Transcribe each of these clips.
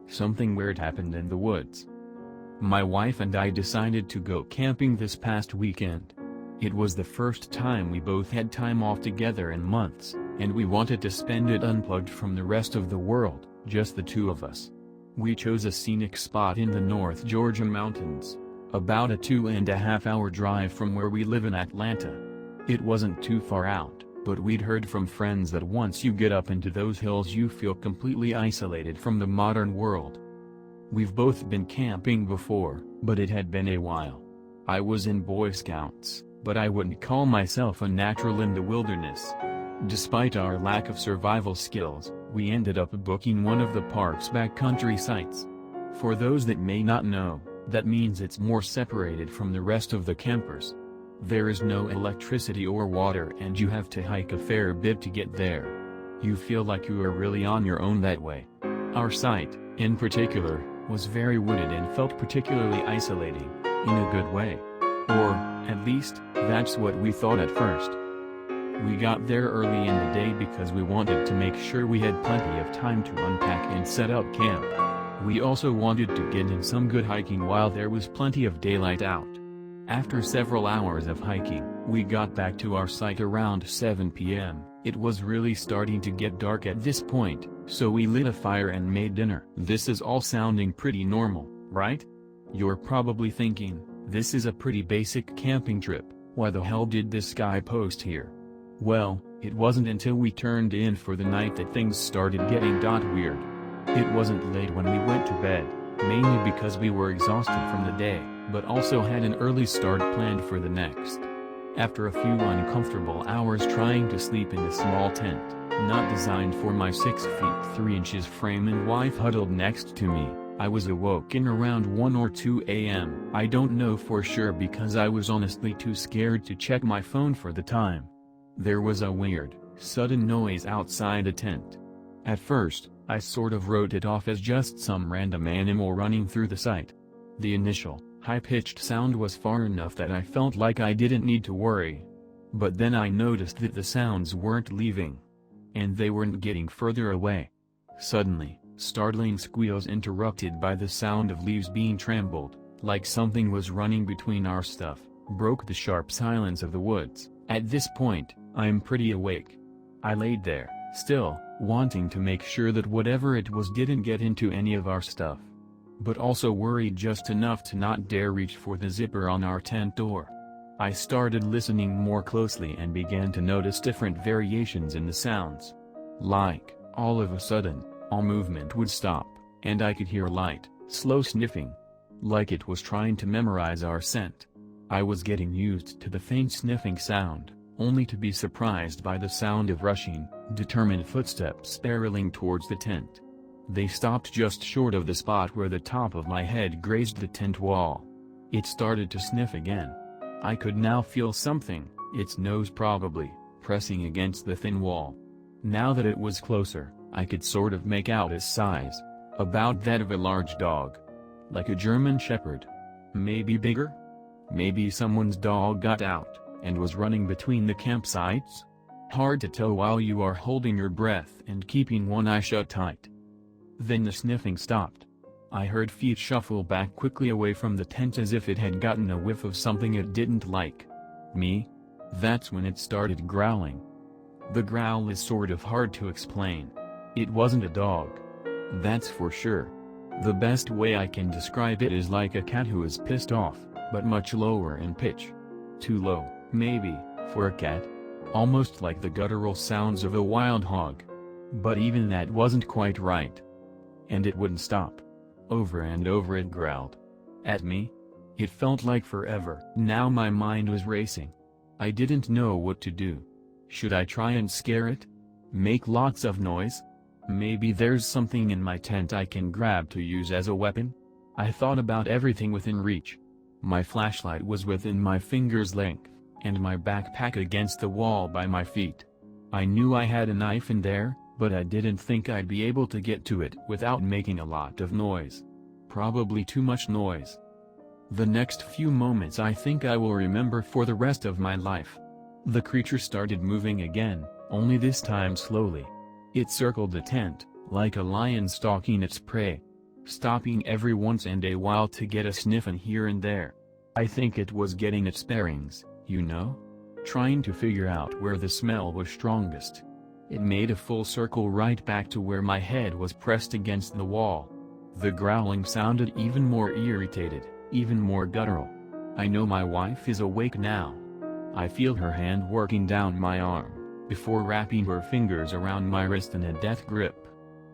Something weird happened in the woods. My wife and I decided to go camping this past weekend. It was the first time we both had time off together in months, and we wanted to spend it unplugged from the rest of the world, just the two of us. We chose a scenic spot in the North Georgia mountains, about a 2.5-hour drive from where we live in Atlanta. It wasn't too far out, but we'd heard from friends that once you get up into those hills you feel completely isolated from the modern world. We've both been camping before, but it had been a while. I was in Boy Scouts, but I wouldn't call myself a natural in the wilderness. Despite our lack of survival skills, we ended up booking one of the park's backcountry sites. For those that may not know, that means it's more separated from the rest of the campers. There is no electricity or water and you have to hike a fair bit to get there. You feel like you are really on your own that way. Our site, in particular, was very wooded and felt particularly isolating, in a good way. Or, at least, that's what we thought at first. We got there early in the day because we wanted to make sure we had plenty of time to unpack and set up camp. We also wanted to get in some good hiking while there was plenty of daylight out. After several hours of hiking, we got back to our site around 7 p.m. It was really starting to get dark at this point, so we lit a fire and made dinner. This is all sounding pretty normal, right? You're probably thinking, this is a pretty basic camping trip, why the hell did this guy post here? Well, it wasn't until we turned in for the night that things started getting weird. It wasn't late when we went to bed, mainly because we were exhausted from the day, but also had an early start planned for the next. After a few uncomfortable hours trying to sleep in a small tent, not designed for my 6 feet 3 inches frame and wife huddled next to me, I was awoken around 1 or 2 a.m. I don't know for sure because I was honestly too scared to check my phone for the time. There was a weird, sudden noise outside the tent. At first, I sort of wrote it off as just some random animal running through the site. The initial, high-pitched sound was far enough that I felt like I didn't need to worry. But then I noticed that the sounds weren't leaving. And they weren't getting further away. Suddenly, startling squeals interrupted by the sound of leaves being trampled, like something was running between our stuff, broke the sharp silence of the woods. At this point, I'm pretty awake. I laid there, still, wanting to make sure that whatever it was didn't get into any of our stuff. But also worried just enough to not dare reach for the zipper on our tent door. I started listening more closely and began to notice different variations in the sounds. Like, all of a sudden, all movement would stop, and I could hear light, slow sniffing. Like it was trying to memorize our scent. I was getting used to the faint sniffing sound, only to be surprised by the sound of rushing, determined footsteps barreling towards the tent. They stopped just short of the spot where the top of my head grazed the tent wall. It started to sniff again. I could now feel something, its nose probably, pressing against the thin wall. Now that it was closer, I could sort of make out its size. About that of a large dog. Like a German Shepherd. Maybe bigger? Maybe someone's dog got out, and was running between the campsites? Hard to tell while you are holding your breath and keeping one eye shut tight. Then the sniffing stopped. I heard feet shuffle back quickly away from the tent as if it had gotten a whiff of something it didn't like. Me? That's when it started growling. The growl is sort of hard to explain. It wasn't a dog. That's for sure. The best way I can describe it is like a cat who is pissed off, but much lower in pitch. Too low, maybe, for a cat. Almost like the guttural sounds of a wild hog. But even that wasn't quite right. And it wouldn't stop. Over and over it growled. At me? It felt like forever. Now my mind was racing. I didn't know what to do. Should I try and scare it? Make lots of noise? Maybe there's something in my tent I can grab to use as a weapon? I thought about everything within reach. My flashlight was within my finger's length, and my backpack against the wall by my feet. I knew I had a knife in there, but I didn't think I'd be able to get to it without making a lot of noise. Probably too much noise. The next few moments I think I will remember for the rest of my life. The creature started moving again, only this time slowly. It circled the tent, like a lion stalking its prey. stopping every once and a while to get a sniff in here and there. I think it was getting its bearings, you know? Trying to figure out where the smell was strongest. It made a full circle right back to where my head was pressed against the wall. The growling sounded even more irritated, even more guttural. I know my wife is awake now. I feel her hand working down my arm, before wrapping her fingers around my wrist in a death grip.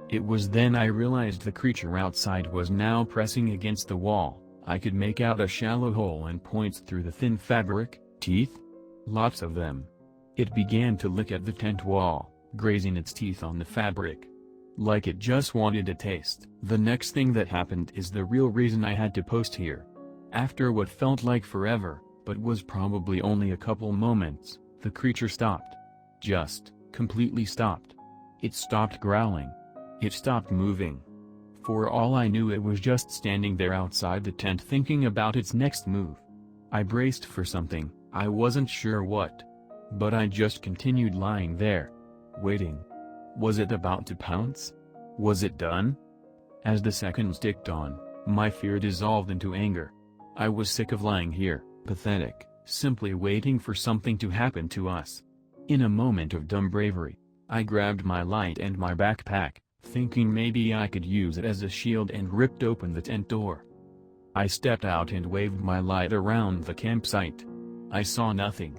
It was then I realized the creature outside was now pressing against the wall. I could make out a shallow hole and points through the thin fabric, teeth. Lots of them. It began to lick at the tent wall, grazing its teeth on the fabric. Like it just wanted a taste. The next thing that happened is the real reason I had to post here. After what felt like forever, but was probably only a couple moments, the creature stopped. Just, completely stopped. It stopped growling. It stopped moving. For all I knew, it was just standing there outside the tent thinking about its next move. I braced for something, I wasn't sure what. But I just continued lying there. Waiting. Was it about to pounce? Was it done? As the seconds ticked on, my fear dissolved into anger. I was sick of lying here, pathetic, simply waiting for something to happen to us. In a moment of dumb bravery, I grabbed my light and my backpack, thinking maybe I could use it as a shield, and ripped open the tent door. I stepped out and waved my light around the campsite. I saw nothing.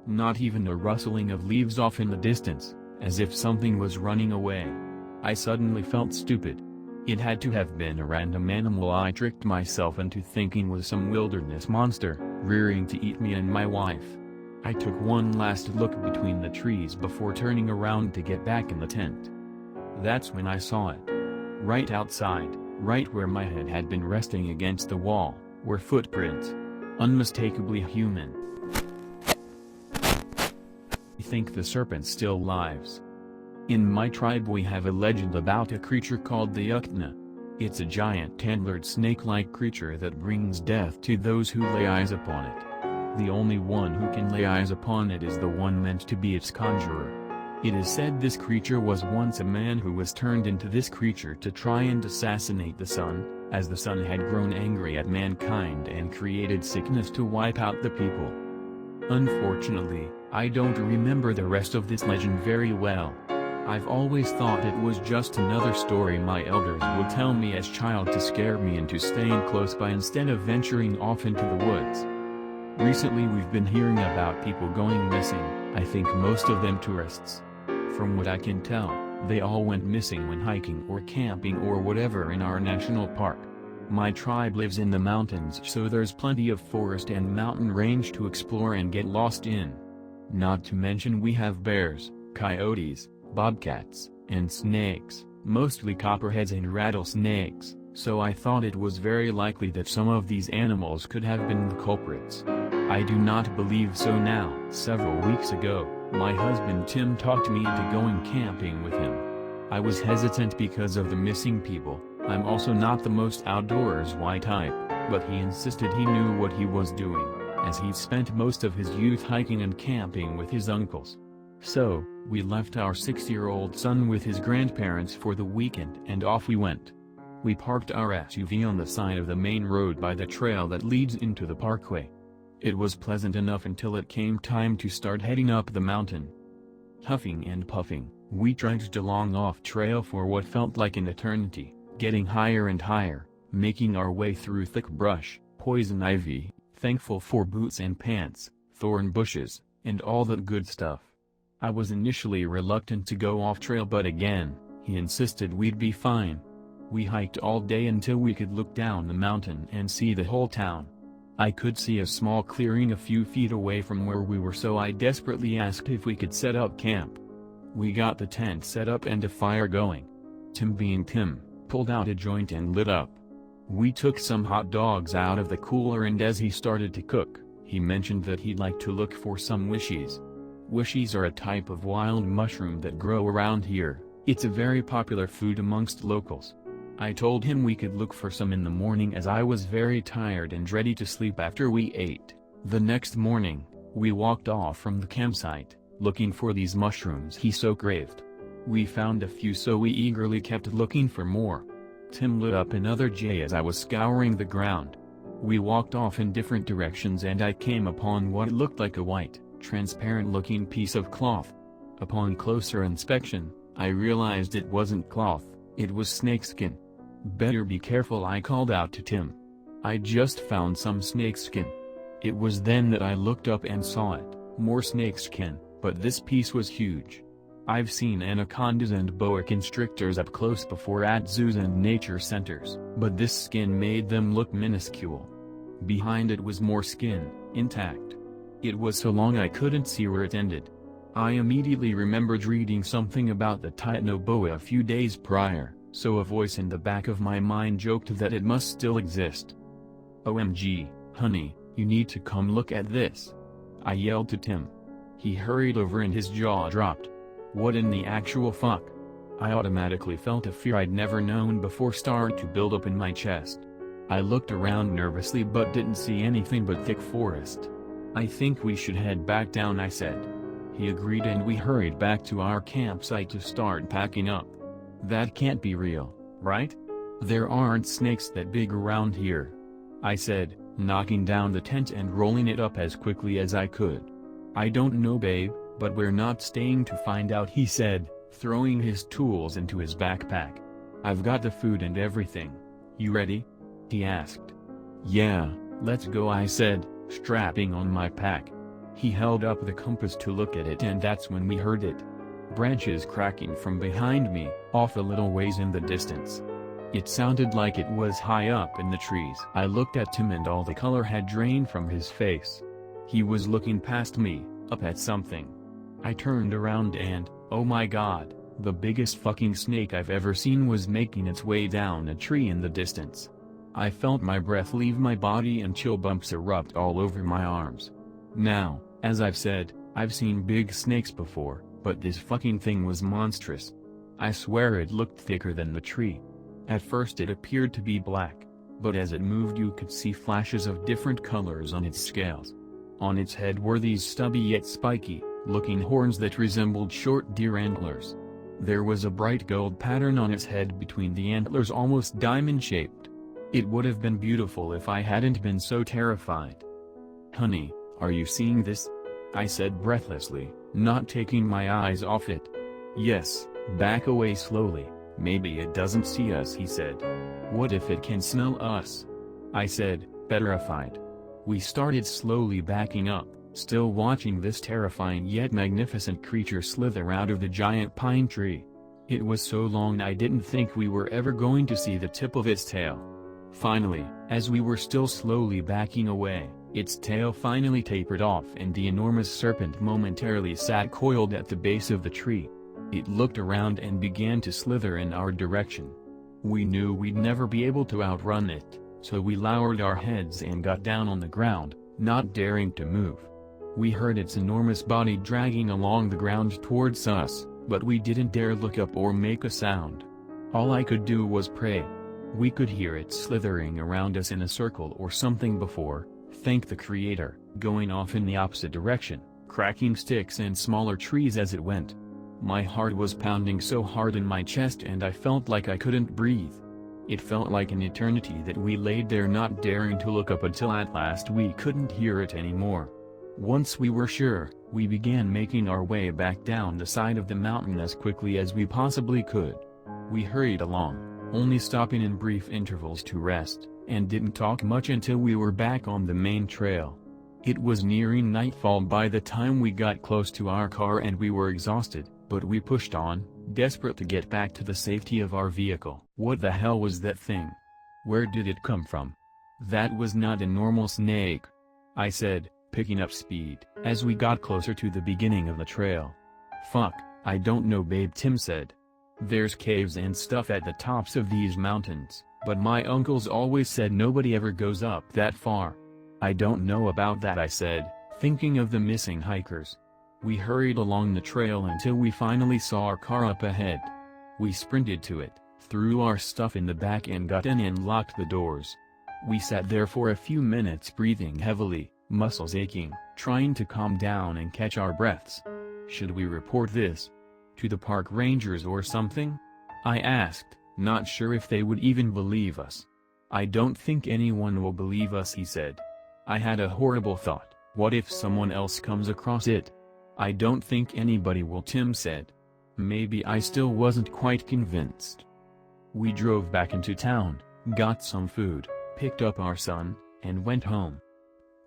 Not even a rustling of leaves off in the distance, as if something was running away. I suddenly felt stupid. It had to have been a random animal I tricked myself into thinking was some wilderness monster, rearing to eat me and my wife. I took one last look between the trees before turning around to get back in the tent. That's when I saw it. Right outside, right where my head had been resting against the wall, were footprints. Unmistakably human. I think the serpent still lives. In my tribe we have a legend about a creature called the Uktna. It's a giant antlered snake-like creature that brings death to those who lay eyes upon it. The only one who can lay eyes upon it is the one meant to be its conjurer. It is said this creature was once a man who was turned into this creature to try and assassinate the sun, as the sun had grown angry at mankind and created sickness to wipe out the people. Unfortunately, I don't remember the rest of this legend very well. I've always thought it was just another story my elders would tell me as child to scare me into staying close by instead of venturing off into the woods. Recently we've been hearing about people going missing, I think most of them tourists. From what I can tell, they all went missing when hiking or camping or whatever in our national park. My tribe lives in the mountains, so there's plenty of forest and mountain range to explore and get lost in. Not to mention we have bears, coyotes, bobcats, and snakes, mostly copperheads and rattlesnakes, so I thought it was very likely that some of these animals could have been the culprits. I do not believe so now. Several weeks ago, my husband Tim talked me into going camping with him. I was hesitant because of the missing people. I'm also not the most outdoorsy type, but he insisted he knew what he was doing, as he spent most of his youth hiking and camping with his uncles. So, we left our 6-year-old son with his grandparents for the weekend and off we went. We parked our SUV on the side of the main road by the trail that leads into the parkway. It was pleasant enough until it came time to start heading up the mountain. Huffing and puffing, we trudged along off-trail for what felt like an eternity, getting higher and higher, making our way through thick brush, poison ivy, thankful for boots and pants, thorn bushes, and all that good stuff. I was initially reluctant to go off-trail, but again, he insisted we'd be fine. We hiked all day until we could look down the mountain and see the whole town. I could see a small clearing a few feet away from where we were, so I desperately asked if we could set up camp. We got the tent set up and a fire going. Tim, being Tim, pulled out a joint and lit up. We took some hot dogs out of the cooler, and as he started to cook, he mentioned that he'd like to look for some wishies. Wishies are a type of wild mushroom that grow around here. It's a very popular food amongst locals. I told him we could look for some in the morning, as I was very tired and ready to sleep after we ate. The next morning, we walked off from the campsite, looking for these mushrooms he so craved. We found a few, so we eagerly kept looking for more. Tim lit up another J as I was scouring the ground. We walked off in different directions and I came upon what looked like a white, transparent-looking piece of cloth. Upon closer inspection, I realized it wasn't cloth, it was snakeskin. "Better be careful," I called out to Tim. "I just found some snakeskin." It was then that I looked up and saw it, more snakeskin, but this piece was huge. I've seen anacondas and boa constrictors up close before at zoos and nature centers, but this skin made them look minuscule. Behind it was more skin, intact. It was so long I couldn't see where it ended. I immediately remembered reading something about the titanoboa a few days prior, so a voice in the back of my mind joked that it must still exist. "OMG, honey, you need to come look at this," I yelled to Tim. He hurried over and his jaw dropped. What in the actual fuck? I automatically felt a fear I'd never known before start to build up in my chest. I looked around nervously but didn't see anything but thick forest. "I think we should head back down," I said. He agreed and we hurried back to our campsite to start packing up. "That can't be real, right? There aren't snakes that big around here," I said, knocking down the tent and rolling it up as quickly as I could. "I don't know, babe, but we're not staying to find out," he said, throwing his tools into his backpack. "I've got the food and everything. You ready?" he asked. "Yeah, let's go," I said, strapping on my pack. He held up the compass to look at it and that's when we heard it. Branches cracking from behind me, off a little ways in the distance. It sounded like it was high up in the trees. I looked at Tim and all the color had drained from his face. He was looking past me, up at something. I turned around and, oh my god, the biggest fucking snake I've ever seen was making its way down a tree in the distance. I felt my breath leave my body and chill bumps erupt all over my arms. Now, as I've said, I've seen big snakes before, but this fucking thing was monstrous. I swear it looked thicker than the tree. At first it appeared to be black, but as it moved you could see flashes of different colors on its scales. On its head were these stubby yet spiky, looking horns that resembled short deer antlers. There was a bright gold pattern on its head between the antlers, almost diamond-shaped. It would have been beautiful if I hadn't been so terrified. "Honey, are you seeing this?" I said breathlessly, not taking my eyes off it. "Yes, back away slowly, maybe it doesn't see us," he said. "What if it can smell us?" I said, petrified. We started slowly backing up, still watching this terrifying yet magnificent creature slither out of the giant pine tree. It was so long I didn't think we were ever going to see the tip of its tail. Finally, as we were still slowly backing away, its tail finally tapered off and the enormous serpent momentarily sat coiled at the base of the tree. It looked around and began to slither in our direction. We knew we'd never be able to outrun it, so we lowered our heads and got down on the ground, not daring to move. We heard its enormous body dragging along the ground towards us, but we didn't dare look up or make a sound. All I could do was pray. We could hear it slithering around us in a circle or something before, thank the Creator, going off in the opposite direction, cracking sticks and smaller trees as it went. My heart was pounding so hard in my chest and I felt like I couldn't breathe. It felt like an eternity that we laid there not daring to look up until at last we couldn't hear it anymore. Once we were sure, we began making our way back down the side of the mountain as quickly as we possibly could. We hurried along, only stopping in brief intervals to rest, and didn't talk much until we were back on the main trail. It was nearing nightfall by the time we got close to our car and we were exhausted, but we pushed on, desperate to get back to the safety of our vehicle. What the hell was that thing? Where did it come from? That was not a normal snake, I said, picking up speed, as we got closer to the beginning of the trail. Fuck, I don't know, babe, Tim said. There's caves and stuff at the tops of these mountains, but my uncles always said nobody ever goes up that far. I don't know about that, I said, thinking of the missing hikers. We hurried along the trail until we finally saw our car up ahead. We sprinted to it, threw our stuff in the back and got in and locked the doors. We sat there for a few minutes breathing heavily, muscles aching, trying to calm down and catch our breaths. Should we report this to the park rangers or something? I asked, Not sure if they would even believe us. "I don't think anyone will believe us," he said. I had a horrible thought, what if someone else comes across it? "I don't think anybody will," Tim said. Maybe I still wasn't quite convinced. We drove back into town, got some food, picked up our son, and went home.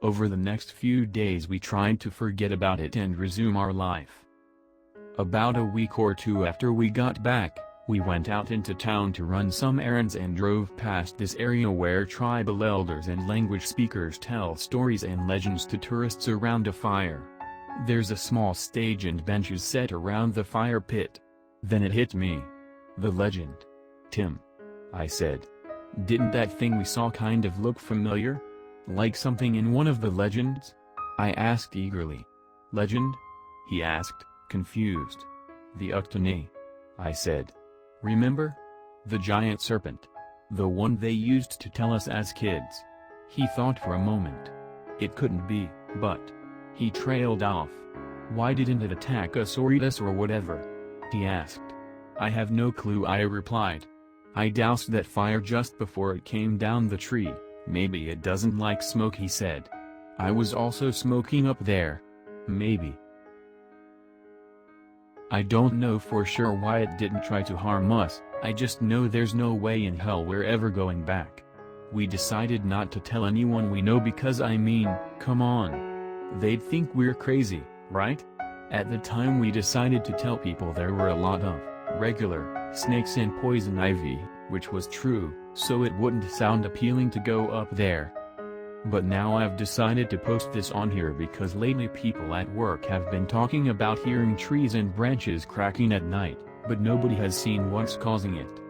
Over the next few days we tried to forget about it and resume our life. About a week or two after we got back, we went out into town to run some errands and drove past this area where tribal elders and language speakers tell stories and legends to tourists around a fire. There's a small stage and benches set around the fire pit. Then it hit me. The legend. "Tim," I said. "Didn't that thing we saw kind of look familiar? Like something in one of the legends?" I asked eagerly. "Legend?" he asked, confused. "The Uktani," I said. "Remember? The giant serpent. The one they used to tell us as kids." He thought for a moment. It couldn't be, but... He trailed off. "Why didn't it attack us or eat us or whatever?" he asked. "I have no clue," I replied. "I doused that fire just before it came down the tree. Maybe it doesn't like smoke," he said. "I was also smoking up there. Maybe. I don't know for sure why it didn't try to harm us, I just know there's no way in hell we're ever going back." We decided not to tell anyone we know because come on. They'd think we're crazy, right? At the time we decided to tell people there were a lot of regular snakes and poison ivy, which was true, so it wouldn't sound appealing to go up there. But now I've decided to post this on here because lately people at work have been talking about hearing trees and branches cracking at night, but nobody has seen what's causing it.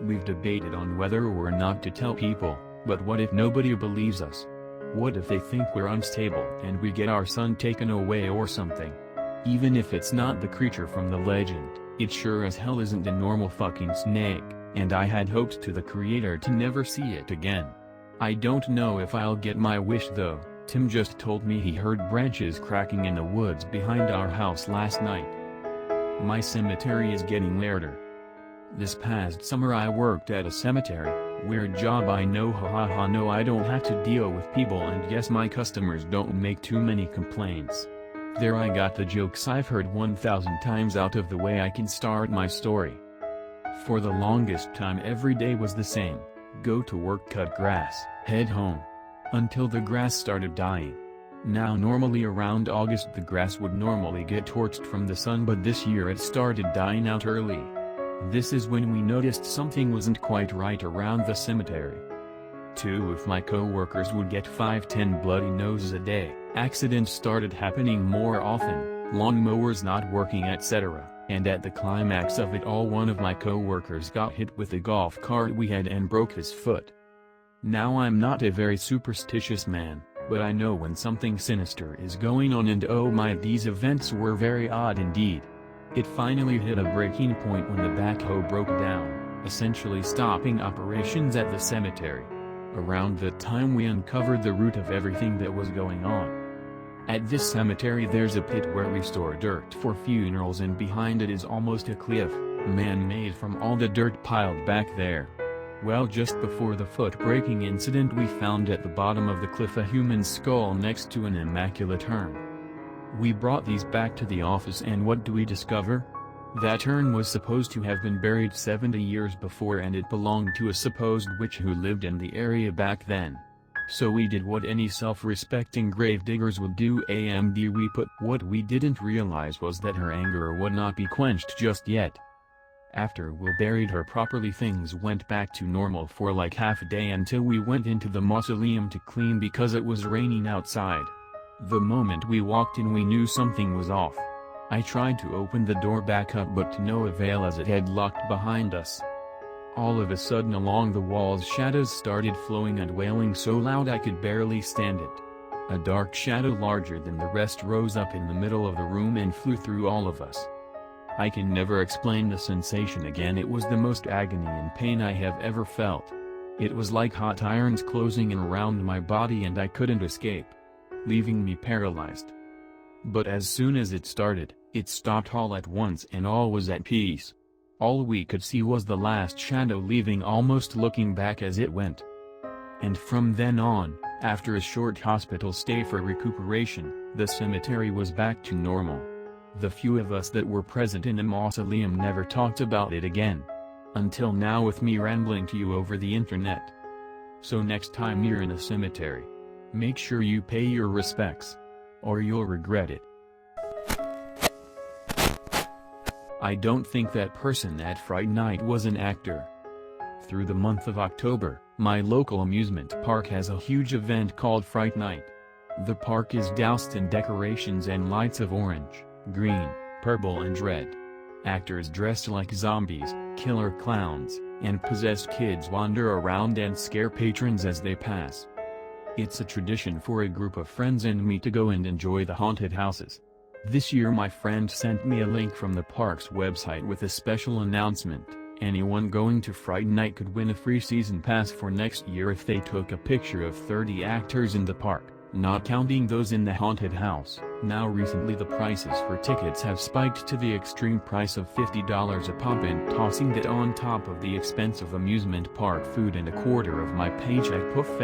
We've debated on whether or not to tell people, but what if nobody believes us? What if they think we're unstable and we get our son taken away or something? Even if it's not the creature from the legend, it sure as hell isn't a normal fucking snake, and I had hoped to the creator to never see it again. I don't know if I'll get my wish though. Tim just told me he heard branches cracking in the woods behind our house last night. My cemetery is getting weirder. This past summer I worked at a cemetery. Weird job, I know, hahaha. No, I don't have to deal with people, and yes, my customers don't make too many complaints. There, I got the jokes I've heard 1,000 times out of the way. I can start my story. For the longest time every day was the same. Go to work, cut grass, head home. Until the grass started dying. Now normally around August the grass would normally get torched from the sun, but this year it started dying out early. This is when we noticed something wasn't quite right around the cemetery. 2 of my co-workers would get 5-10 bloody noses a day, accidents started happening more often, lawnmowers not working, etc., and at the climax of it all one of my co-workers got hit with a golf cart we had and broke his foot. Now I'm not a very superstitious man, but I know when something sinister is going on, and oh my, these events were very odd indeed. It finally hit a breaking point when the backhoe broke down, essentially stopping operations at the cemetery. Around that time we uncovered the root of everything that was going on. At this cemetery there's a pit where we store dirt for funerals, and behind it is almost a cliff, man-made from all the dirt piled back there. Well, just before the foot-breaking incident we found at the bottom of the cliff a human skull next to an immaculate urn. We brought these back to the office, and what do we discover? That urn was supposed to have been buried 70 years before, and it belonged to a supposed witch who lived in the area back then. So we did what any self-respecting gravediggers would do, we put. What we didn't realize was that her anger would not be quenched just yet. After we buried her properly, things went back to normal for like half a day until we went into the mausoleum to clean because it was raining outside. The moment we walked in we knew something was off. I tried to open the door back up, but to no avail, as it had locked behind us. All of a sudden along the walls shadows started flowing and wailing so loud I could barely stand it. A dark shadow larger than the rest rose up in the middle of the room and flew through all of us. I can never explain the sensation again. It was the most agony and pain I have ever felt. It was like hot irons closing in around my body, and I couldn't escape, leaving me paralyzed. But as soon as it started, it stopped all at once and all was at peace. All we could see was the last shadow leaving, almost looking back as it went. And from then on, after a short hospital stay for recuperation, the cemetery was back to normal. The few of us that were present in the mausoleum never talked about it again. Until now, with me rambling to you over the internet. So next time you're in a cemetery, make sure you pay your respects, or you'll regret it. I don't think that person at Fright Night was an actor. Through the month of October, my local amusement park has a huge event called Fright Night. The park is doused in decorations and lights of orange, green, purple and red. Actors dressed like zombies, killer clowns, and possessed kids wander around and scare patrons as they pass. It's a tradition for a group of friends and me to go and enjoy the haunted houses. This year my friend sent me a link from the park's website with a special announcement. Anyone going to Fright Night could win a free season pass for next year if they took a picture of 30 actors in the park, not counting those in the haunted house. Now recently the prices for tickets have spiked to the extreme price of $50 a pop, and tossing that on top of the expense of amusement park food and a quarter of my paycheck, poof!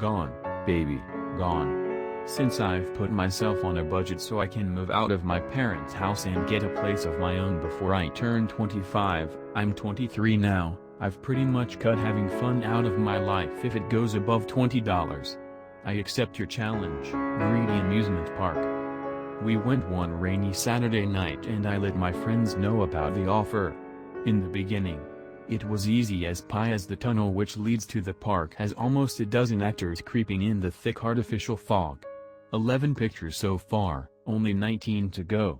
Gone, baby, gone. Since I've put myself on a budget so I can move out of my parents' house and get a place of my own before I turn 25, I'm 23 now, I've pretty much cut having fun out of my life if it goes above $20. I accept your challenge, greedy amusement park. We went one rainy Saturday night and I let my friends know about the offer. In the beginning, it was easy as pie, as the tunnel which leads to the park has almost a dozen actors creeping in the thick artificial fog. 11 pictures so far, only 19 to go.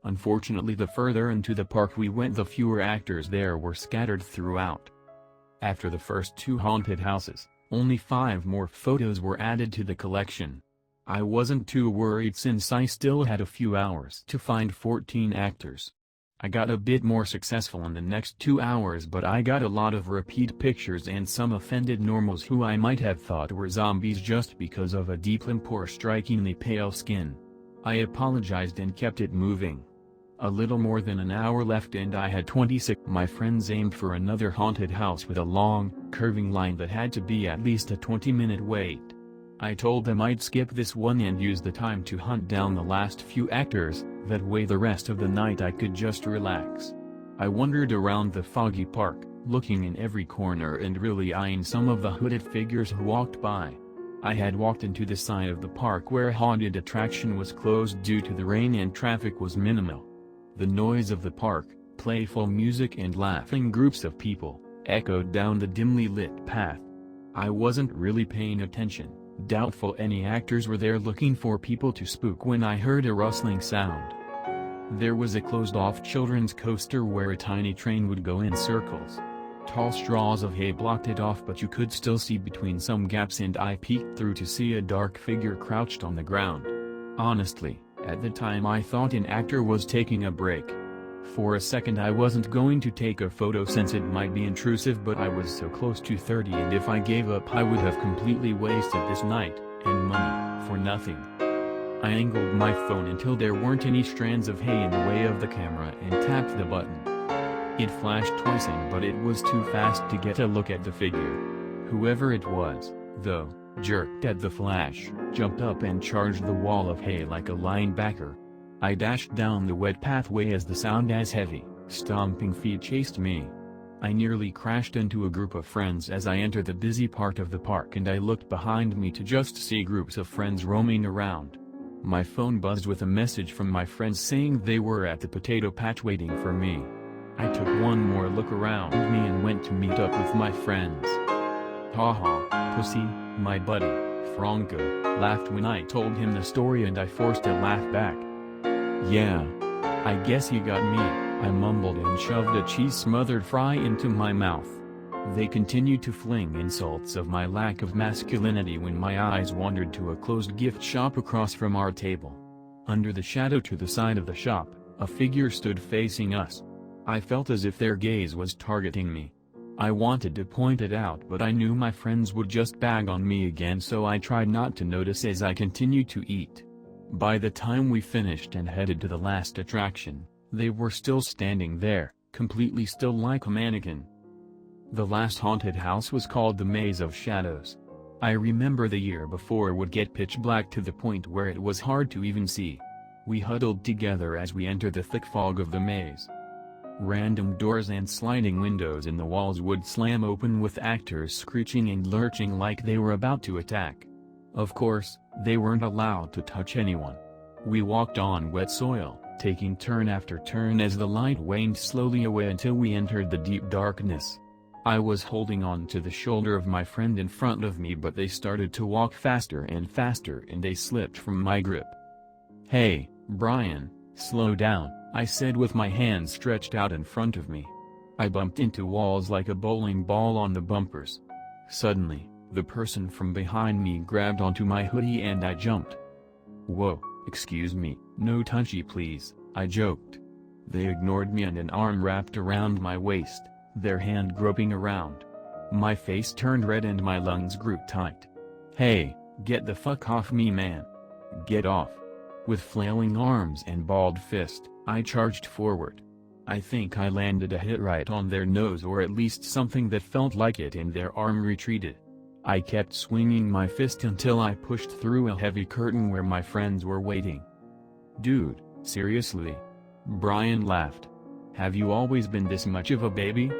Unfortunately, the further into the park we went, the fewer actors there were scattered throughout. After the first 2 haunted houses, only 5 more photos were added to the collection. I wasn't too worried since I still had a few hours to find 14 actors. I got a bit more successful in the next 2 hours, but I got a lot of repeat pictures and some offended normals who I might have thought were zombies just because of a deep limp or strikingly pale skin. I apologized and kept it moving. A little more than an hour left and I had 26. My friends aimed for another haunted house with a long, curving line that had to be at least a 20-minute wait. I told them I'd skip this one and use the time to hunt down the last few actors, that way the rest of the night I could just relax. I wandered around the foggy park, looking in every corner and really eyeing some of the hooded figures who walked by. I had walked into the side of the park where a haunted attraction was closed due to the rain and traffic was minimal. The noise of the park, playful music and laughing groups of people, echoed down the dimly lit path. I wasn't really paying attention, doubtful any actors were there looking for people to spook, when I heard a rustling sound. There was a closed-off children's coaster where a tiny train would go in circles. Tall straws of hay blocked it off, but you could still see between some gaps, and I peeked through to see a dark figure crouched on the ground. Honestly, at the time I thought an actor was taking a break. For a second I wasn't going to take a photo since it might be intrusive, but I was so close to 30 and if I gave up I would have completely wasted this night, and money, for nothing. I angled my phone until there weren't any strands of hay in the way of the camera and tapped the button. It flashed twice but it was too fast to get a look at the figure. Whoever it was, though, jerked at the flash, jumped up and charged the wall of hay like a linebacker. I dashed down the wet pathway as the sound as heavy, stomping feet chased me. I nearly crashed into a group of friends as I entered the busy part of the park, and I looked behind me to just see groups of friends roaming around. My phone buzzed with a message from my friends saying they were at the potato patch waiting for me. I took one more look around me and went to meet up with my friends. Haha, pussy, my buddy, Franco, laughed when I told him the story, and I forced a laugh back. Yeah. I guess you got me, I mumbled and shoved a cheese-smothered fry into my mouth. They continued to fling insults of my lack of masculinity when my eyes wandered to a closed gift shop across from our table. Under the shadow to the side of the shop, a figure stood facing us. I felt as if their gaze was targeting me. I wanted to point it out, but I knew my friends would just bag on me again, so I tried not to notice as I continued to eat. By the time we finished and headed to the last attraction, they were still standing there, completely still like a mannequin. The last haunted house was called the Maze of Shadows. I remember the year before would get pitch black to the point where it was hard to even see. We huddled together as we entered the thick fog of the maze. Random doors and sliding windows in the walls would slam open with actors screeching and lurching like they were about to attack. Of course, they weren't allowed to touch anyone. We walked on wet soil, taking turn after turn as the light waned slowly away until we entered the deep darkness. I was holding on to the shoulder of my friend in front of me, but they started to walk faster and faster and they slipped from my grip. "Hey, Brian, slow down," I said with my hands stretched out in front of me. I bumped into walls like a bowling ball on the bumpers. Suddenly, the person from behind me grabbed onto my hoodie and I jumped. "Whoa, excuse me, no touchy please," I joked. They ignored me and an arm wrapped around my waist, their hand groping around. My face turned red and my lungs grew tight. "Hey, get the fuck off me, man. Get off." With flailing arms and balled fist, I charged forward. I think I landed a hit right on their nose, or at least something that felt like it, and their arm retreated. I kept swinging my fist until I pushed through a heavy curtain where my friends were waiting. "Dude, seriously?" Brian laughed. "Have you always been this much of a baby?"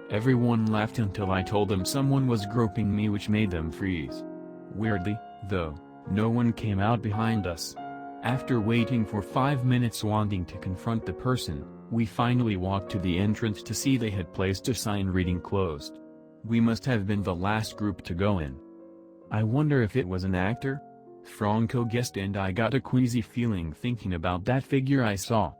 Everyone laughed until I told them someone was groping me, which made them freeze. Weirdly, though, no one came out behind us. After waiting for 5 minutes wanting to confront the person, we finally walked to the entrance to see they had placed a sign reading "Closed." We must have been the last group to go in. I wonder if it was an actor? Franco guessed, and I got a queasy feeling thinking about that figure I saw.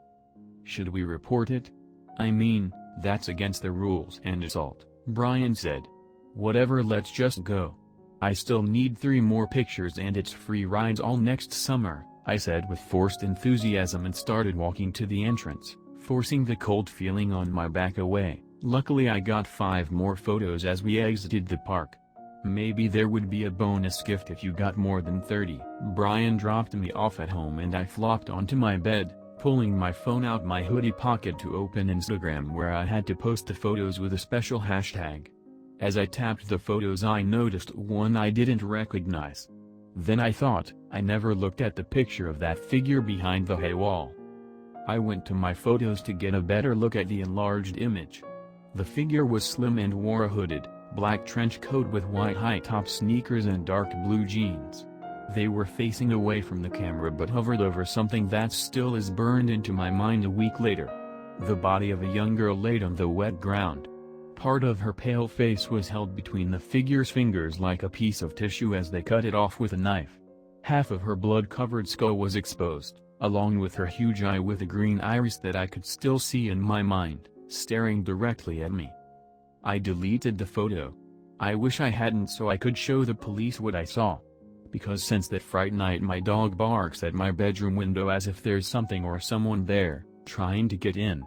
Should we report it? I mean, that's against the rules and assault, Brian said. Whatever, let's just go. I still need 3 more pictures and it's free rides all next summer, I said with forced enthusiasm and started walking to the entrance, forcing the cold feeling on my back away. Luckily I got 5 more photos as we exited the park. Maybe there would be a bonus gift if you got more than 30. Brian dropped me off at home and I flopped onto my bed, pulling my phone out my hoodie pocket to open Instagram, where I had to post the photos with a special hashtag. As I tapped the photos I noticed one I didn't recognize. Then I thought, I never looked at the picture of that figure behind the hay wall. I went to my photos to get a better look at the enlarged image. The figure was slim and wore a hooded, black trench coat with white high-top sneakers and dark blue jeans. They were facing away from the camera but hovered over something that still is burned into my mind a week later. The body of a young girl laid on the wet ground. Part of her pale face was held between the figure's fingers like a piece of tissue as they cut it off with a knife. Half of her blood-covered skull was exposed, along with her huge eye with a green iris that I could still see in my mind, staring directly at me. I deleted the photo. I wish I hadn't, so I could show the police what I saw. Because since that fright night my dog barks at my bedroom window as if there's something or someone there, trying to get in.